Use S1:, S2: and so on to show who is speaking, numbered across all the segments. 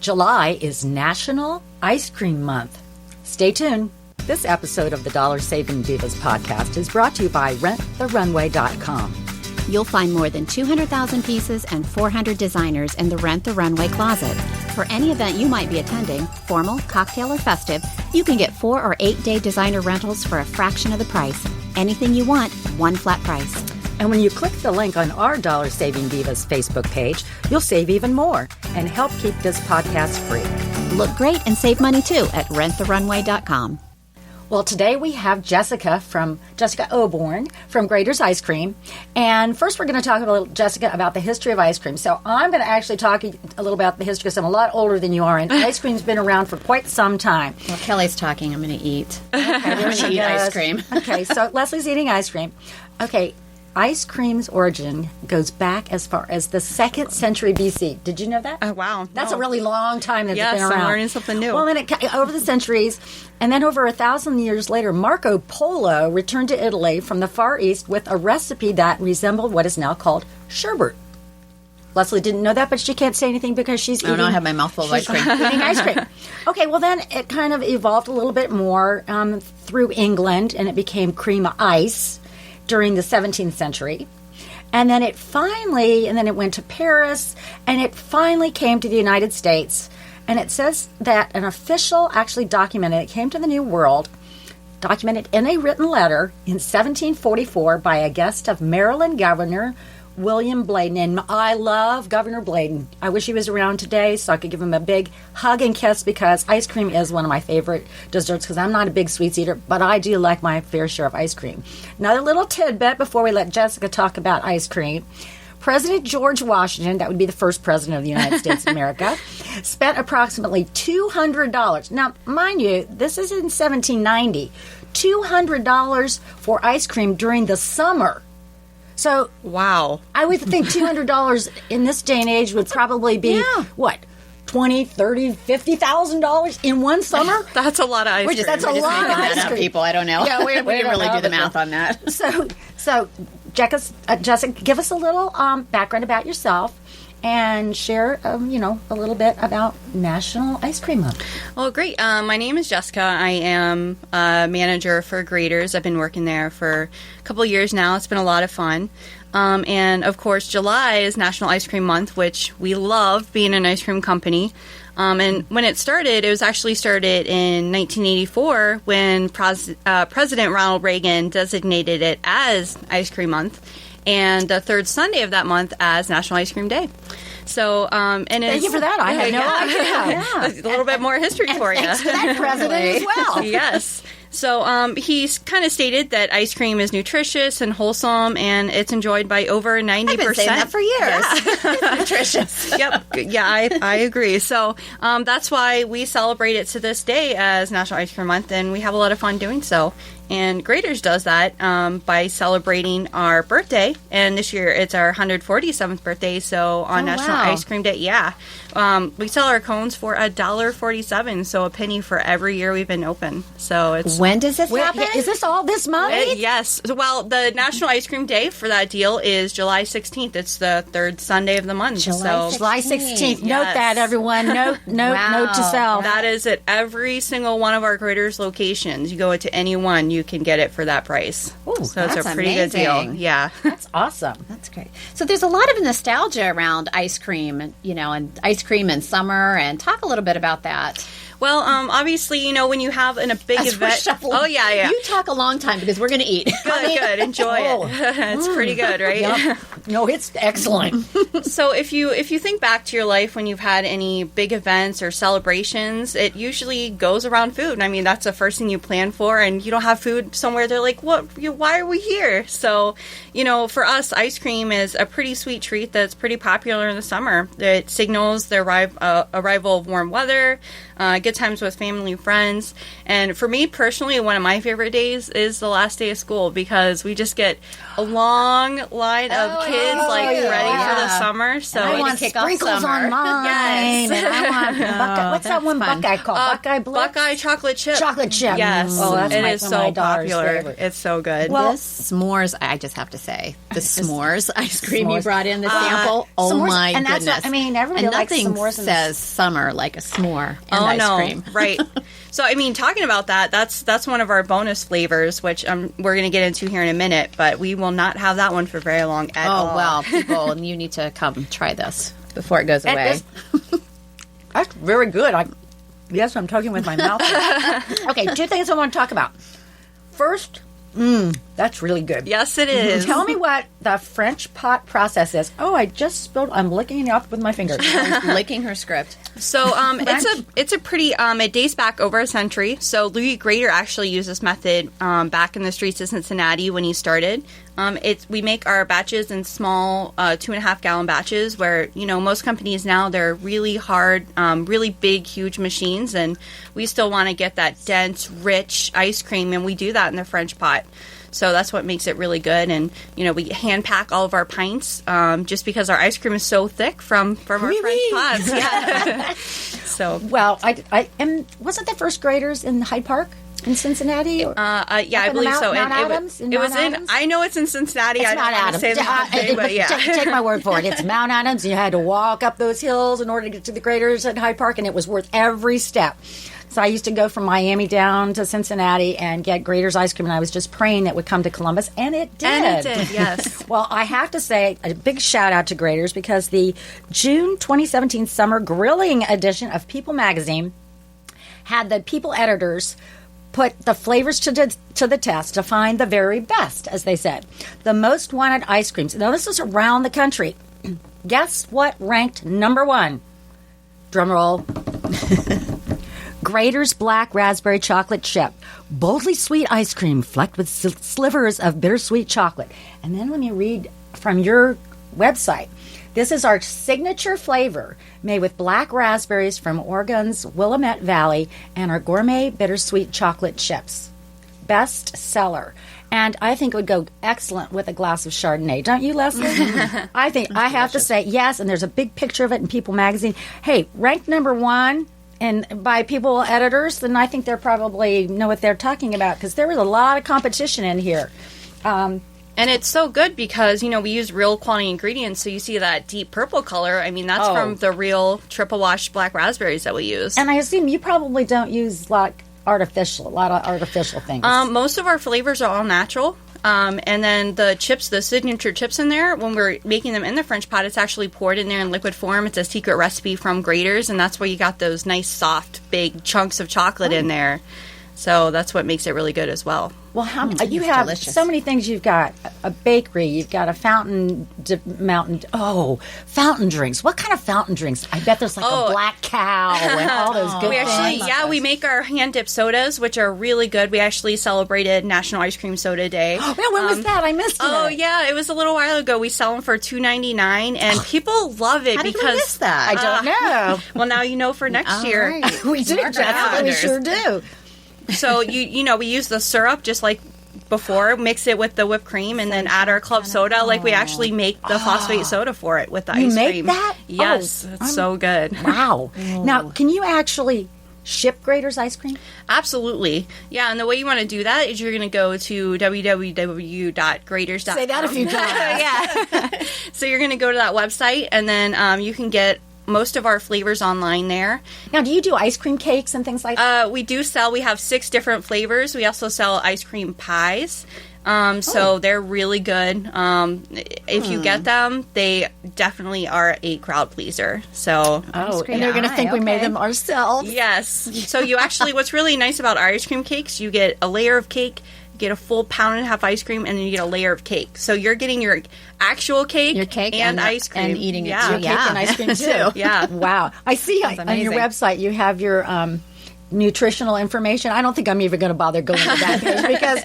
S1: July is National Ice Cream Month. Stay tuned. This episode of the Dollar Saving Divas podcast is brought to you by RentTheRunway.com.
S2: You'll find more than 200,000 pieces and 400 designers in the Rent the Runway closet. For any event you might be attending, formal, cocktail, or festive, you can get 4 or 8 day designer rentals for a fraction of the price. Anything you want, one flat price.
S1: And when you click the link on our Dollar Saving Divas Facebook page, you'll save even more and help keep this podcast free.
S2: Look great and save money too at renttherunway.com.
S1: Well, today we have Jessica Oborn from Graeter's Ice Cream. And first we're going to talk Jessica, about the history of ice cream. So I'm going to actually talk a little about the history because I'm a lot older than you are, and ice cream's been around for quite some time.
S2: Well, Kelly's talking. I'm going to eat.
S1: Okay,
S2: I'm going to eat ice cream.
S1: Okay, so Leslie's eating ice cream. Okay, ice cream's origin goes back as far as the 2nd century BC. Did you know that?
S3: Oh, wow.
S1: That's a really long time that's been around.
S3: Yes, I'm learning something new.
S1: Well, then over the centuries, and then over 1,000 years later, Marco Polo returned to Italy from the Far East with a recipe that resembled what is now called sherbet. Leslie didn't know that, but she can't say anything because she's eating.
S2: I have my mouth full of ice cream.
S1: Eating ice cream. Okay, well then it kind of evolved a little bit more through England, and it became cream ice during the 17th century. And then it went to Paris, and it finally came to the United States. And it says that an official actually documented, it came to the New World, documented in a written letter in 1744 by a guest of Maryland Governor William Bladen. And I love Governor Bladen. I wish he was around today so I could give him a big hug and kiss, because ice cream is one of my favorite desserts, because I'm not a big sweets eater, but I do like my fair share of ice cream. Another little tidbit before we let Jessica talk about ice cream. President George Washington, that would be the first president of the United States of America, spent approximately $200. Now, mind you, this is in 1790. $200 for ice cream during the summer. So,
S3: wow.
S1: I would think $200 in this day and age would probably be, what, $20,000, $30,000, $50,000 in one summer?
S3: That's a lot of ice cream.
S1: That's a lot of ice cream.
S2: People, I don't know.
S1: Yeah,
S2: we didn't really do the math on that.
S1: So Jessica, give us a little background about yourself and share, a little bit about National Ice Cream Month.
S3: Well, great. My name is Jessica. I am a manager for Graeter's. I've been working there for a couple of years now. It's been a lot of fun. And, of course, July is National Ice Cream Month, which we love being an ice cream company. And when it was actually started in 1984 when President Ronald Reagan designated it as Ice Cream Month, and the third Sunday of that month as National Ice Cream Day. So,
S1: thank you for that. I had no idea.
S3: Yeah. A little bit more history for you.
S1: Thanks to that president as well.
S3: Yes. So he's kind of stated that ice cream is nutritious and wholesome, and it's enjoyed by over 90%.
S2: I've been saying that for years.
S3: Yeah.
S2: It's nutritious.
S3: Yep. Yeah, I agree. So that's why we celebrate it to this day as National Ice Cream Month, and we have a lot of fun doing so. And Graeter's does that by celebrating our birthday. And this year it's our 147th birthday. So on National Ice Cream Day, we sell our cones for $1.47. So a penny for every year we've been open. So it's...
S2: When does this happen?
S1: Is this all this month?
S3: Yes. Well, the National Ice Cream Day for that deal is July 16th. It's the third Sunday of the month.
S1: July 16th. Note that, everyone. Note to self.
S3: That is at every single one of our Graeter's locations. You go into any one, you can get it for that price.
S1: Ooh,
S3: so it's a pretty good deal. Yeah.
S1: That's awesome.
S2: That's great. So there's a lot of nostalgia around ice cream, and ice cream in summer, and talk a little bit about that.
S3: Well, obviously, when you have a big event. Oh, yeah.
S2: You talk a long time because we're going to eat.
S3: Good. Enjoy it. It's pretty good, right?
S1: Yep. No, it's excellent.
S3: So if you think back to your life when you've had any big events or celebrations, it usually goes around food. I mean, that's the first thing you plan for, and you don't have food somewhere. They're like, "What? Why are we here?" So, for us, ice cream is a pretty sweet treat that's pretty popular in the summer. It signals the arrival of warm weather, good times with family and friends. And for me personally, one of my favorite days is the last day of school, because we just get a long line of kids ready for the summer. So
S1: and I want sprinkles on mine.
S3: Yes.
S1: And I want Buckeye. What's that one
S2: fun.
S1: Buckeye called? Buckeye Blitz?
S3: Buckeye chocolate chip.
S1: Chocolate chip.
S3: Yes.
S1: Oh, that's
S3: it
S1: my,
S3: is
S1: one of my
S3: so
S1: daughter's
S3: popular.
S1: favorite.
S3: It's so good.
S1: Well,
S2: The s'mores, I just have to say, the s'mores ice cream you
S1: S'mores.
S2: brought in, the sample. Oh
S1: s'mores,
S2: my
S1: and that's
S2: goodness.
S1: what- I mean, everybody
S2: and
S1: likes
S2: nothing
S1: s'mores and-
S2: says summer like a s'more and ice cream.
S3: Right. So, I mean, talking about that, that's one of our bonus flavors, which we're going to get into here in a minute, but we will not have that one for very long at all.
S2: Oh, well, people, you need to come try this before it goes away.
S1: That's very good. Yes, I'm talking with my mouth. Okay, 2 things I want to talk about. First, that's really good.
S3: Yes, it is.
S1: Tell me what the French pot process is. Oh, I just spilled. I'm licking it off with my fingers.
S2: Licking her script.
S3: So it's a pretty it dates back over a century. So Louis Graeter actually used this method back in the streets of Cincinnati when he started. We make our batches in small 2.5 gallon batches where, most companies now, they're really hard, really big, huge machines, and we still want to get that dense, rich ice cream, and we do that in the French pot. So that's what makes it really good. And, we hand pack all of our pints just because our ice cream is so thick from our French pots. Yeah. So,
S1: Well, I am. Wasn't the first graders in Hyde Park in Cincinnati?
S3: yeah, I
S1: in
S3: believe
S1: Mount-
S3: so.
S1: Mount
S3: And
S1: Adams? In
S3: it was
S1: Mount
S3: in.
S1: Adams?
S3: I know it's in Cincinnati.
S1: It's
S3: I
S1: Mount
S3: don't want
S1: Adams.
S3: to say the whole thing, but yeah.
S1: Take my word for it. It's Mount Adams. You had to walk up those hills in order to get to the graders at Hyde Park, and it was worth every step. So I used to go from Miami down to Cincinnati and get Graeter's ice cream, and I was just praying it would come to Columbus, and it did.
S3: And it did, yes.
S1: Well, I have to say a big shout out to Graeter's because the June 2017 summer grilling edition of People magazine had the People editors put the flavors to the test to find the very best, as they said. The most wanted ice creams. Now, this is around the country. Guess what ranked number 1? Drum roll. Graeter's Black Raspberry Chocolate Chip. Boldly sweet ice cream flecked with slivers of bittersweet chocolate. And then let me read from your website. This is our signature flavor made with black raspberries from Oregon's Willamette Valley and our gourmet bittersweet chocolate chips. Best seller. And I think it would go excellent with a glass of Chardonnay. Don't you, Leslie? I think I have to say yes, and there's a big picture of it in People magazine. Hey, ranked number 1 and by People editors, then I think they probably know what they're talking about because there was a lot of competition in here.
S3: And it's so good because, we use real quality ingredients. So you see that deep purple color. I mean, that's from the real triple washed black raspberries that we use.
S1: And I assume you probably don't use a lot of artificial things.
S3: Most of our flavors are all natural. And then the chips, the signature chips in there, when we're making them in the French pot, it's actually poured in there in liquid form. It's a secret recipe from Graeter's, and that's where you got those nice, soft, big chunks of chocolate in there. So that's what makes it really good as well.
S1: Well, you have
S2: delicious.
S1: so many things. You've got a bakery. You've got a fountain drinks. What kind of fountain drinks? I bet there's like a black cow and all those good
S3: We
S1: things.
S3: actually, we make our hand-dipped sodas, which are really good. We actually celebrated National Ice Cream Soda Day.
S1: Well, when was that? I missed it.
S3: Oh, yeah, it was a little while ago. We sell them for $2.99, and people love it
S2: How did
S3: because...
S2: we miss that?
S1: I don't know.
S3: Well, now you know for next year.
S2: Right.
S1: We do, Jessica. We sure do.
S3: So, we use the syrup just like before, mix it with the whipped cream, and then add our club soda. Like, we actually make the phosphate soda for it with the
S1: You
S3: ice
S1: make
S3: cream.
S1: that?
S3: Yes, it's so good.
S1: Wow. Now, can you actually ship Graeter's ice cream?
S3: Absolutely. Yeah, and the way you want to do that is you're going to go to www.graeters.com.
S1: Say that a few times.
S3: Yeah. So you're going to go to that website, and then you can get most of our flavors online there.
S1: Now, do you do ice cream cakes and things like that?
S3: We have 6 different flavors. We also sell ice cream pies. So they're really good. If you get them, they definitely are a crowd pleaser. So
S1: And they're going to think we made them ourselves.
S3: yes. So you actually, what's really nice about our ice cream cakes, you get a layer of cake, you get a full 1.5 pound ice cream, and then you get a layer of cake. So you're getting your actual cake,
S2: Your cake
S3: and ice cream.
S2: and eating it
S3: yeah.
S2: too.
S1: Cake and ice cream too.
S3: Yeah.
S1: Wow. I see on your
S2: amazing.
S1: website you have your nutritional information. I don't think I'm even going to bother going to that page because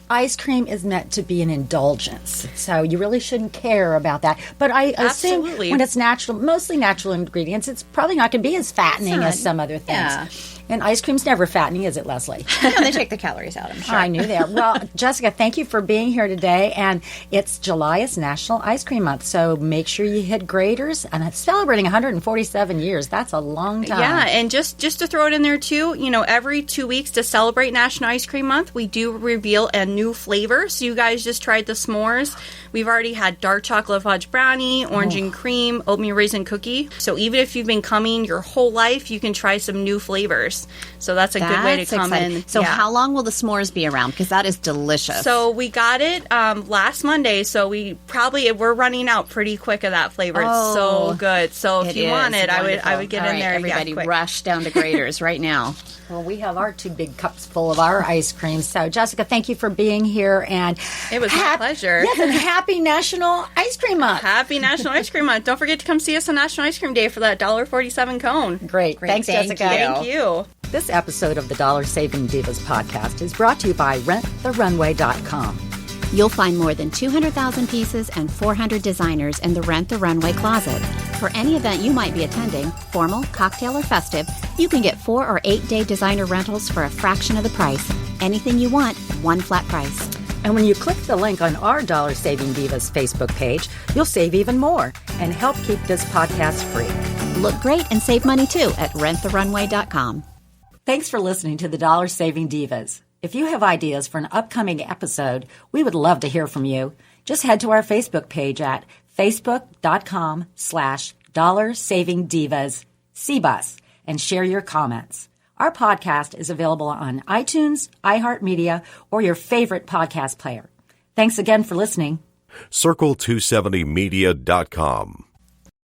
S1: ice cream is meant to be an indulgence. So you really shouldn't care about that. But I assume
S3: Absolutely.
S1: when it's natural, mostly natural ingredients, it's probably not going to be as fattening as some other things.
S2: Yeah.
S1: And ice cream's never fattening, is it, Leslie?
S3: No, they take the calories out, I'm sure.
S1: I knew that. Well, Jessica, thank you for being here today. And it's July is National Ice Cream Month, so make sure you hit Graeter's. And it's celebrating 147 years. That's a long time.
S3: Yeah, and just to throw it in there, too, every 2 weeks to celebrate National Ice Cream Month, we do reveal a new flavor. So you guys just tried the s'mores. We've already had dark chocolate fudge brownie, orange and cream, oatmeal raisin cookie. So even if you've been coming your whole life, you can try some new flavors. So that's a good way to come in.
S2: So how long will the s'mores be around? Because that is delicious.
S3: So we got it last Monday, so we're running out pretty quick of that flavor. It's so good. So if you want it, I would get in there.
S2: Everybody
S3: quick.
S2: rush down to Graeter's right now.
S1: Well, we have our 2 big cups full of our ice cream. So, Jessica, thank you for being here. And
S3: it was my pleasure.
S1: Yes, and happy National Ice Cream Month.
S3: Happy National Ice Cream Month. Don't forget to come see us on National Ice Cream Day for that $1.47 cone.
S1: Great. Thanks, Jessica.
S3: Thank you.
S1: This episode of the Dollar Saving Divas podcast is brought to you by RentTheRunway.com.
S2: You'll find more than 200,000 pieces and 400 designers in the Rent the Runway closet. For any event you might be attending, formal, cocktail, or festive, you can get 4 or 8 day designer rentals for a fraction of the price. Anything you want, one flat price.
S1: And when you click the link on our Dollar Saving Divas Facebook page, you'll save even more and help keep this podcast free.
S2: Look great and save money too at renttherunway.com.
S1: Thanks for listening to the Dollar Saving Divas. If you have ideas for an upcoming episode, we would love to hear from you. Just head to our Facebook page at facebook.com/Dollar Saving Divas CBUS and share your comments. Our podcast is available on iTunes, iHeartMedia, or your favorite podcast player. Thanks again for listening.
S4: Circle270media.com